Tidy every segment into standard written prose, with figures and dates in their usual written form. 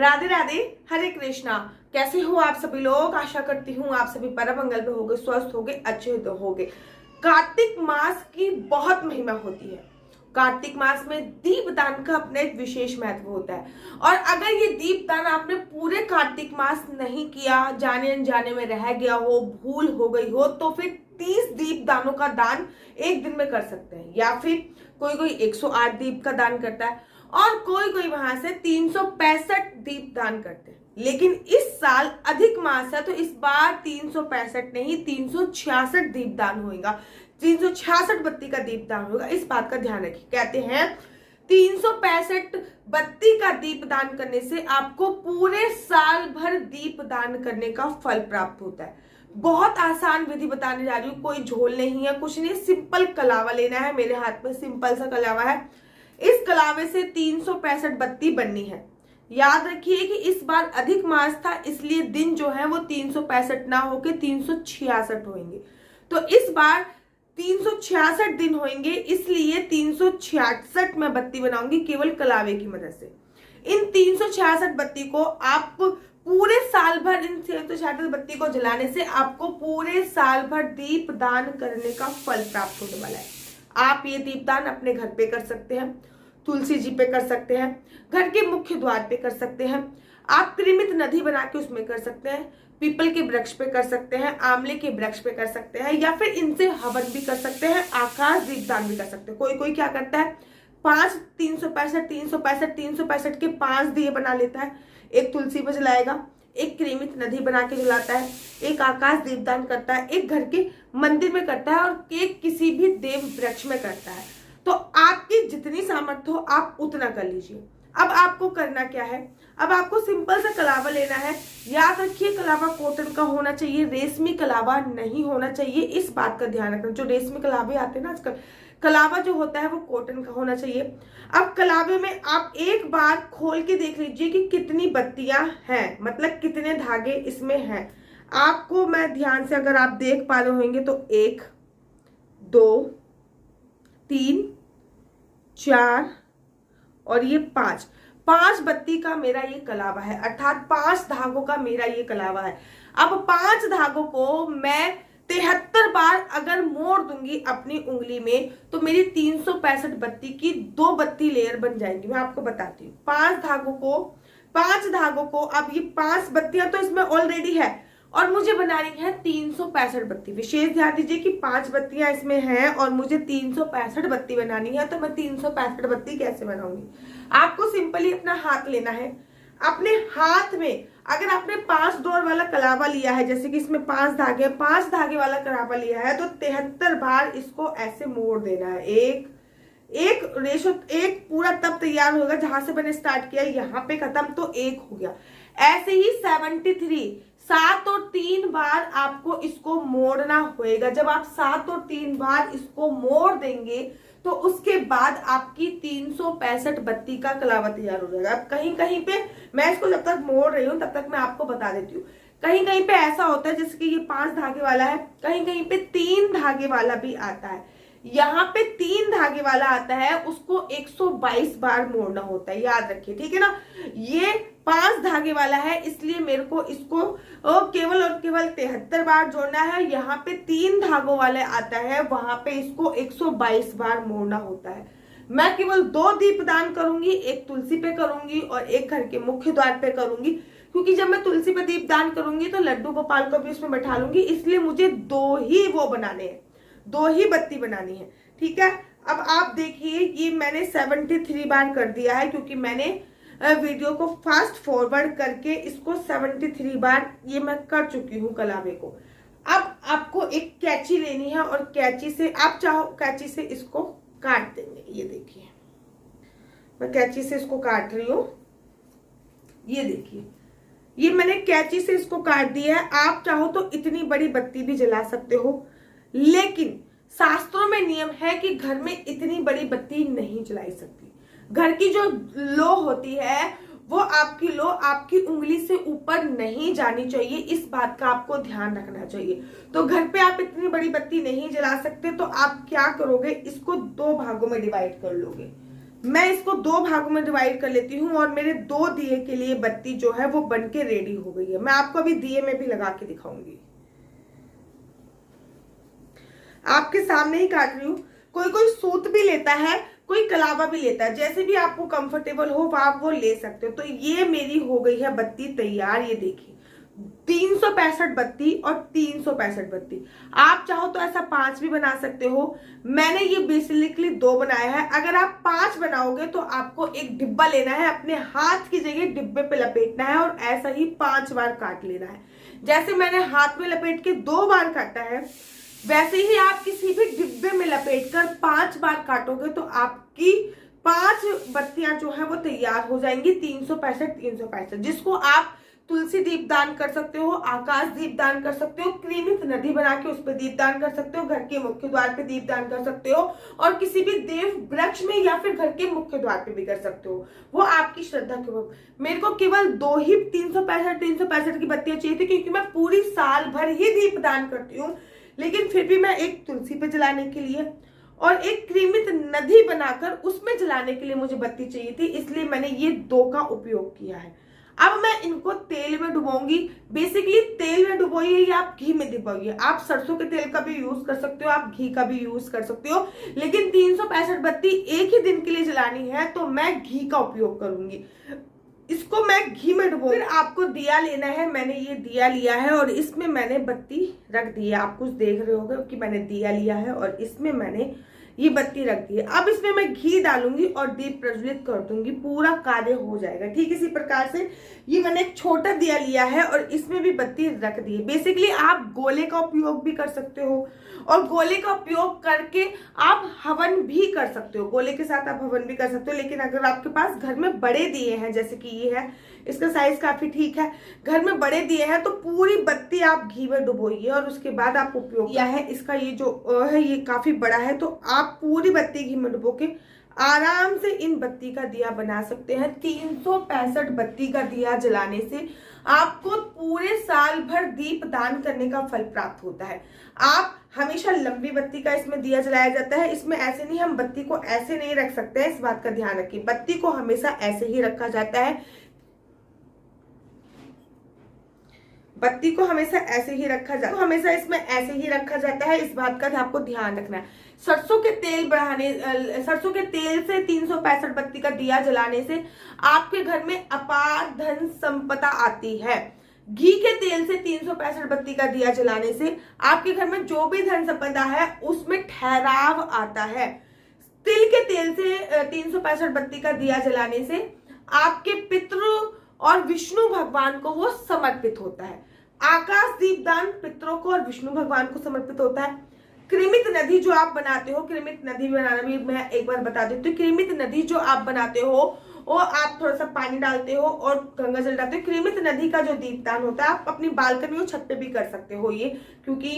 राधे राधे, हरे कृष्णा। कैसे हो आप सभी लोग? आशा करती हूँ आप सभी परम मंगल पे होगे, स्वस्थ होगे, अच्छे तो होगे। कार्तिक मास की बहुत महिमा होती है। कार्तिक मास में दीपदान का अपना एक विशेष महत्व होता है। और अगर ये दीपदान आपने पूरे कार्तिक मास नहीं किया, जाने अनजाने में रह गया हो, भूल हो गई हो, तो फिर 30 दीपदानों का दान एक दिन में कर सकते हैं। या फिर कोई कोई 108 दीप का दान करता है और कोई कोई वहां से 365 दीप दान करते हैं। लेकिन इस साल अधिक मास है तो इस बार 365 नहीं 366 दीप दान होगा। 366 बत्ती का दीप दान होगा। इस बात का ध्यान रखिए। कहते हैं 365 बत्ती का दीप दान करने से आपको पूरे साल भर दीप दान करने का फल प्राप्त होता है। बहुत आसान विधि बताने जा रही हूँ, कोई झोल नहीं है, कुछ नहीं, सिंपल कलावा लेना है। मेरे हाथ में सिंपल सा कलावा है। इस कलावे से 365 बत्ती बननी है। याद रखिए कि इस बार अधिक मास था, इसलिए दिन जो है वो 365 ना होके 366 होंगे। तो इस बार 366 दिन होंगे, इसलिए 366 में बत्ती बनाऊंगी केवल कलावे की मदद से। इन 366 बत्ती को आप पूरे साल भर, इन 366 बत्ती को जलाने से आपको पूरे साल भर दीप दान करने का फल प्राप्त होने वाला है। आप ये दीपदान अपने घर पे कर सकते हैं, तुलसी जी पे कर सकते हैं, घर के मुख्य द्वार पे कर सकते हैं, आप कृमित नदी बना के उसमें कर सकते हैं, पीपल के वृक्ष पे कर सकते हैं, आंवले के वृक्ष पे कर सकते हैं, या फिर इनसे हवन भी कर सकते हैं, आकाश दीपदान भी कर सकते हैं। कोई कोई क्या करता है 365 के 5 दिए बना लेता है। एक तुलसी पे जलाएगा, एक कृमित नदी बना के जलाता है, एक आकाश दीपदान करता है, एक घर के मंदिर में करता है और एक किसी भी देव वृक्ष में करता है। तो आपकी जितनी सामर्थ्य हो आप उतना कर लीजिए। अब आपको करना क्या है? अब आपको सिंपल सा कलावा लेना है। याद रखिए कलावा कॉटन का होना चाहिए, रेशमी कलावा नहीं होना चाहिए। इस बात का ध्यान रखना। जो रेशमी कलावे आते हैं ना आजकल, कलावा जो होता है वो कॉटन का होना चाहिए। अब कलावे में आप एक बार खोल के देख लीजिए कि कितनी बत्तियां हैं, मतलब कितने धागे इसमें हैं। आपको मैं ध्यान से अगर आप देख पा रहे होंगे तो 1 2 3 4 और ये 5 बत्ती का मेरा ये कलावा है, अर्थात 5 धागों का मेरा ये कलावा है। अब 5 धागों को मैं 73 बार अगर मोड़ दूंगी अपनी उंगली में तो मेरी 365 बत्ती की 2 बत्ती लेयर बन जाएंगी। मैं आपको बताती हूँ। 5 धागों को अब ये 5 बत्तियां तो इसमें ऑलरेडी है और मुझे बनानी है 365 बत्ती। विशेष ध्यान दीजिए कि 5 बत्तियां इसमें हैं और मुझे 365 बत्ती बनानी है। तो मैं 365 बत्ती कैसे बनाऊंगी? आपको सिंपली अपना हाथ लेना है। अपने हाथ में अगर आपने 5 डोर वाला कलावा लिया है, जैसे कि इसमें 5 धागे, 5 धागे वाला कलावा लिया है, तो 73 बार इसको ऐसे मोड़ देना है। एक रेशो, एक पूरा तब तैयार होगा जहां से मैंने स्टार्ट किया, यहाँ पे खत्म तो 1 हो गया। ऐसे ही 73 7 और 3 बार आपको इसको मोड़ना होएगा। जब आप 7 और 3 बार इसको मोड़ देंगे तो उसके बाद आपकी 365 बत्ती का कलावा तैयार हो जाएगा। अब कहीं कहीं पे मैं इसको जब तक मोड़ रही हूँ तब तक मैं आपको बता देती हूँ। कहीं कहीं पे ऐसा होता है जैसे कि ये 5 धागे वाला है, कहीं कहीं पे 3 धागे वाला भी आता है। यहाँ पे 3 धागे वाला आता है, उसको 122 बार मोड़ना होता है। याद रखिए, ठीक है ना। ये 5 धागे वाला है, इसलिए मेरे को इसको केवल और केवल 73 बार जोड़ना है। यहाँ पे 3 धागों वाले आता है, वहां पे इसको 122 बार मोड़ना होता है। मैं केवल 2 दीपदान करूंगी, एक तुलसी पे करूंगी और एक घर के मुख्य द्वार पे करूंगी, क्योंकि जब मैं तुलसी पे दीपदान करूंगी तो लड्डू गोपाल को भी उसमें बैठा लूंगी, इसलिए मुझे 2 ही वो बनाने हैं, 2 ही बत्ती बनानी है। ठीक है। अब आप देखिए ये मैंने 73 बार कर दिया है, क्योंकि मैंने वीडियो को फास्ट फॉरवर्ड करके इसको 73 बार ये मैं कर चुकी हूँ कलावे को। अब आपको एक कैंची लेनी है और कैंची से, आप चाहो कैंची से इसको काट देंगे। ये देखिए मैं कैंची से इसको काट रही हूँ। ये देखिए ये मैंने कैंची से इसको काट दिया है। आप चाहो तो इतनी बड़ी बत्ती भी जला सकते हो, लेकिन शास्त्रों में नियम है कि घर में इतनी बड़ी बत्ती नहीं जलाई सकती। घर की जो लो होती है वो आपकी लो आपकी उंगली से ऊपर नहीं जानी चाहिए। इस बात का आपको ध्यान रखना चाहिए। तो घर पे आप इतनी बड़ी बत्ती नहीं जला सकते, तो आप क्या करोगे, इसको 2 भागों में डिवाइड कर लोगे। मैं इसको 2 भागों में डिवाइड कर लेती हूँ और मेरे 2 दिए के लिए बत्ती जो है वो बनके रेडी हो गई है। मैं आपको अभी दिए में भी लगा के दिखाऊंगी, आपके सामने ही काट रही हूँ। कोई कोई सूत भी लेता है, कोई कलावा भी लेता है, जैसे भी आपको कंफर्टेबल हो आप वो ले सकते हो। तो ये मेरी हो गई है बत्ती तैयार। ये देखिए 365 बत्ती और 365 बत्ती। आप चाहो तो ऐसा 5 भी बना सकते हो। मैंने ये बेसिकली 2 बनाया है। अगर आप 5 बनाओगे तो आपको एक डिब्बा लेना है, अपने हाथ की जगह डिब्बे पे लपेटना है और ऐसा ही 5 बार काट लेना है। जैसे मैंने हाथ में लपेट के 2 बार काटा है, वैसे ही आप किसी भी डिब्बे में लपेटकर 5 बार काटोगे तो आपकी 5 बत्तियां जो है वो तैयार हो जाएंगी। 365 जिसको आप तुलसी दीप दान कर सकते हो, आकाश दीप दान कर सकते हो, क्रीमित नदी बना के उस पर दीप दान कर सकते हो, घर के मुख्य द्वार पे दीप दान कर सकते हो और किसी भी देव वृक्ष में या फिर घर के मुख्य द्वार पे भी कर सकते हो। वो आपकी श्रद्धा के ऊपर। मेरे को केवल 2 ही 365 की बत्तियां चाहिए थी, क्योंकि मैं पूरी साल भर ही दीप दान करती हूँ। लेकिन फिर भी मैं एक तुलसी पे जलाने के लिए और एक क्रीमित नदी बनाकर उसमें जलाने के लिए मुझे बत्ती चाहिए थी, इसलिए मैंने ये 2 का उपयोग किया है। अब मैं इनको तेल में डुबाऊंगी। बेसिकली तेल में डुबोइए या आप घी में डुबोइए। आप सरसों के तेल का भी यूज कर सकते हो, आप घी का भी यूज कर सकते हो, लेकिन 365 बत्ती एक ही दिन के लिए जलानी है तो मैं घी का उपयोग करूंगी। इसको मैं घी में डुबो। फिर आपको दिया लेना है। मैंने ये दिया लिया है और इसमें मैंने बत्ती रख दी है। आप कुछ देख रहे होगे कि मैंने दिया लिया है और इसमें मैंने ये बत्ती रख दी है। अब इसमें मैं घी डालूंगी और दीप प्रज्वलित कर दूंगी, पूरा कार्य हो जाएगा। ठीक इसी प्रकार से ये मैंने एक छोटा दिया लिया है और इसमें भी बत्ती रख दी है। बेसिकली आप गोले का उपयोग भी कर सकते हो और गोले का उपयोग करके आप हवन भी कर सकते हो। गोले के साथ आप हवन भी कर सकते हो, लेकिन अगर आपके पास घर में बड़े दिए हैं, जैसे कि ये है, इसका साइज काफी ठीक है, घर में बड़े दिए हैं, तो पूरी बत्ती आप घी में डुबोइए और उसके बाद आप उपयोग किया है। इसका ये जो है ये काफी बड़ा है, तो आप पूरी बत्ती घी में डुबो के आराम से इन बत्ती का दिया बना सकते हैं। 365 बत्ती का दिया जलाने से आपको पूरे साल भर दीप दान करने का फल प्राप्त होता है। आप हमेशा लंबी बत्ती का इसमें दिया जलाया जाता है। इसमें ऐसे नहीं, हम बत्ती को ऐसे नहीं रख सकते हैं, इस बात का ध्यान रखिए। बत्ती को हमेशा ऐसे ही रखा जाता है, बत्ती को हमेशा ऐसे ही रखा जाता है, हमेशा इसमें ऐसे ही रखा जाता है, इस बात का आपको ध्यान रखना है। सरसों के तेल से 365 बत्ती का दिया जलाने से आपके घर में अपार धन संपदा आती है। घी के तेल से 365 बत्ती का दिया जलाने से आपके घर में जो भी धन संपदा है उसमें ठहराव आता है। तिल के तेल से 365 बत्ती का दिया जलाने से आपके पितृ और विष्णु भगवान को वो समर्पित होता है। आकाश दीपदान पितरों को और विष्णु भगवान को समर्पित होता है। क्रीमित नदी जो आप बनाते हो, क्रीमित नदी बनाना भी मैं एक बार बता देती हूँ। क्रीमित नदी जो आप बनाते हो वो आप थोड़ा सा पानी डालते हो और गंगा जल डालते हो। क्रीमित नदी का जो दीपदान होता है आप अपनी बालकनी और छत पे भी कर सकते हो ये, क्योंकि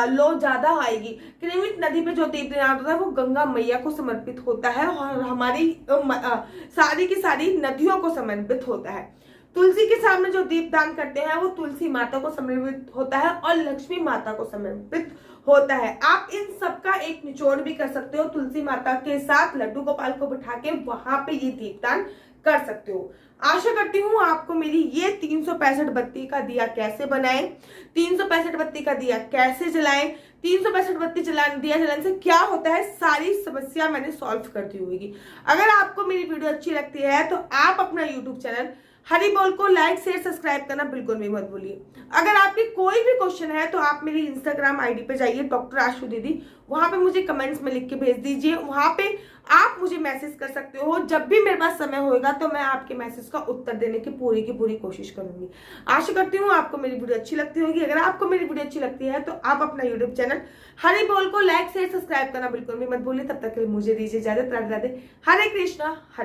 लो ज्यादा आएगी। क्रीमित नदी पे जो दीपदान होता है वो गंगा मैया को समर्पित होता है और हमारी सारी की सारी नदियों को समर्पित होता है। तुलसी के सामने जो दीपदान करते हैं वो तुलसी माता को समर्पित होता है और लक्ष्मी माता को समर्पित होता है। आप इन सब का एक निचोड़ भी कर सकते हो। तुलसी माता के साथ लड्डू गोपाल को बिठा के वहां पे ये दीपदान कर सकते हो। आशा करती हूँ आपको मेरी ये 365 बत्ती का दिया कैसे बनाएं, 365 बत्ती का दिया कैसे जलाएं, 365 बत्ती दिया जलाने से क्या होता है, सारी समस्या मैंने सॉल्व कर दी होगी। अगर आपको मेरी वीडियो अच्छी लगती है तो आप अपना यूट्यूब चैनल हरी बोल को लाइक शेयर सब्सक्राइब करना बिल्कुल भी मत भूलिए। अगर आपके कोई भी क्वेश्चन है तो आप मेरी इंस्टाग्राम आईडी पे जाइए, डॉक्टर आशु दीदी, वहां पे मुझे कमेंट्स में लिख के भेज दीजिए। वहां पे आप मुझे मैसेज कर सकते हो। जब भी मेरे पास समय होगा तो मैं आपके मैसेज का उत्तर देने की पूरी कोशिश करूंगी। आशा करती हूँ आपको मेरी वीडियो अच्छी लगती होगी। अगर आपको मेरी वीडियो अच्छी लगती है तो आप अपना यूट्यूब चैनल हरी बोल को लाइक शेयर सब्सक्राइब करना बिल्कुल भी मत भूलिए। तब तक के लिए मुझे दीजिए इजाजत। राधे राधे, हरे कृष्णा, हरे।